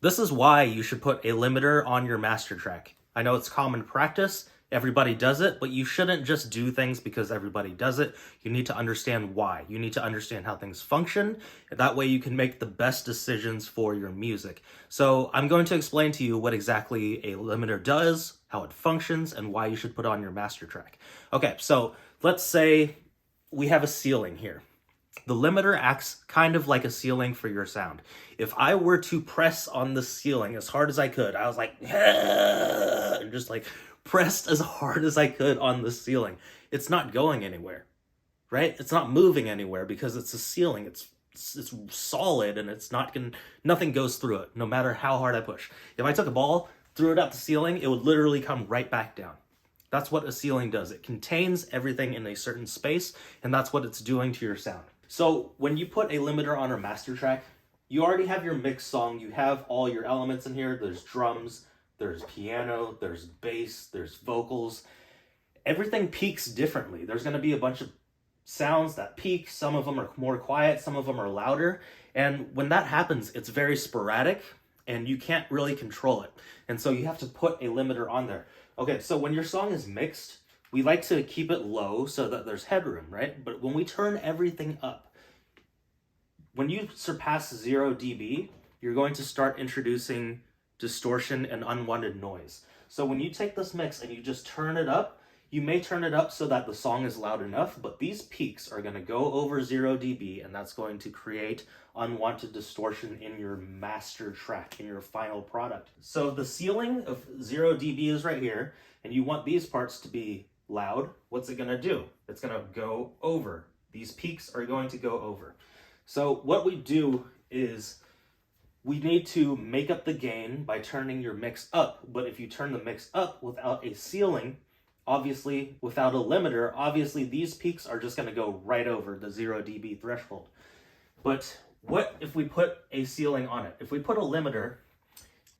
This is why you should put a limiter on your master track. I know it's common practice, everybody does it, but you shouldn't just do things because everybody does it. You need to understand why. You need to understand how things function. That way you can make the best decisions for your music. So I'm going to explain to you what exactly a limiter does, how it functions, and why you should put on your master track. Okay, so let's say we have a ceiling here. The limiter acts kind of like a ceiling for your sound. If I were to press on the ceiling as hard as I could, I was like, and just like pressed as hard as I could on the ceiling, it's not going anywhere, right? It's not moving anywhere because it's a ceiling. It's solid and nothing goes through it, no matter how hard I push. If I took a ball, threw it at the ceiling, it would literally come right back down. That's what a ceiling does. It contains everything in a certain space, and that's what it's doing to your sound. So when you put a limiter on a master track, you already have your mix song. You have all your elements in here. There's drums, there's piano, there's bass, there's vocals. Everything peaks differently. There's going to be a bunch of sounds that peak. Some of them are more quiet, some of them are louder. And when that happens, it's very sporadic and you can't really control it. And so you have to put a limiter on there. Okay, so when your song is mixed, we like to keep it low so that there's headroom, right? But when we turn everything up, when you surpass 0 dB, you're going to start introducing distortion and unwanted noise. So when you take this mix and you just turn it up, you may turn it up so that the song is loud enough, but these peaks are going to go over 0 dB, and that's going to create unwanted distortion in your master track, in your final product. So the ceiling of 0 dB is right here, and you want these parts to be loud. What's it going to do? It's going to go over. These peaks are going to go over. So what we do is we need to make up the gain by turning your mix up. But if you turn the mix up without a ceiling, obviously without a limiter, obviously these peaks are just going to go right over the 0 dB threshold. But what if we put a ceiling on it? If we put a limiter,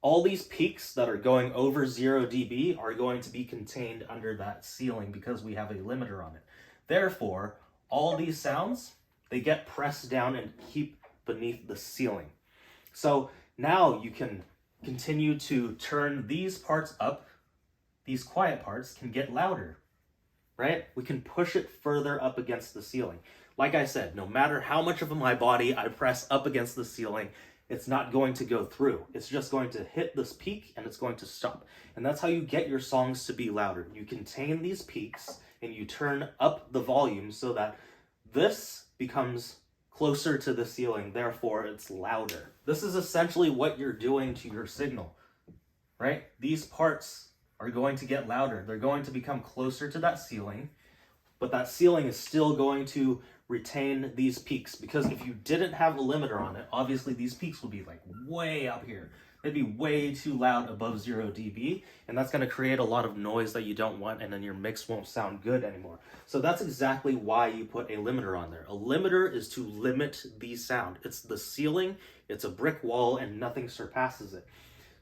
all these peaks that are going over 0 dB are going to be contained under that ceiling because we have a limiter on it. Therefore, all these sounds, they get pressed down and keep beneath the ceiling. So now you can continue to turn these parts up. These quiet parts can get louder, right? We can push it further up against the ceiling. Like I said, no matter how much of my body I press up against the ceiling, it's not going to go through. It's just going to hit this peak and it's going to stop. And that's how you get your songs to be louder. You contain these peaks and you turn up the volume so that this becomes closer to the ceiling, therefore it's louder. This is essentially what you're doing to your signal, right? These parts are going to get louder. They're going to become closer to that ceiling, but that ceiling is still going to retain these peaks, because if you didn't have a limiter on it, obviously these peaks will be like way up here. They'd be way too loud above 0 dB, and that's going to create a lot of noise that you don't want, and then your mix won't sound good anymore. So that's exactly why you put a limiter on there. A limiter is to limit the sound. It's the ceiling, it's a brick wall, and nothing surpasses it.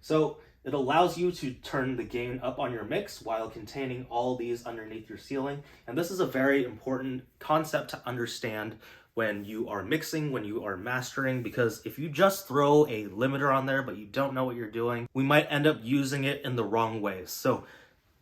So it allows you to turn the gain up on your mix while containing all these underneath your ceiling. And this is a very important concept to understand when you are mixing, when you are mastering, because if you just throw a limiter on there but you don't know what you're doing, we might end up using it in the wrong ways. So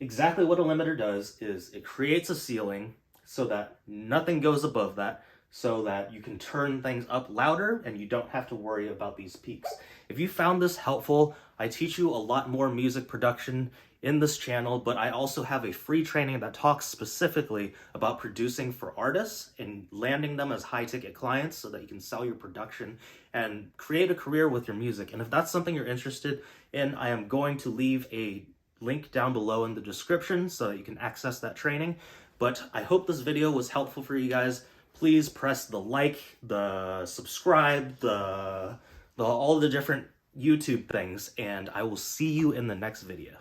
exactly what a limiter does is it creates a ceiling so that nothing goes above that, so that you can turn things up louder and you don't have to worry about these peaks. If you found this helpful, I teach you a lot more music production in this channel, but I also have a free training that talks specifically about producing for artists and landing them as high-ticket clients so that you can sell your production and create a career with your music. And if that's something you're interested in, I am going to leave a link down below in the description so that you can access that training. But I hope this video was helpful for you guys. Please press the like, the subscribe, all the different YouTube things, and I will see you in the next video.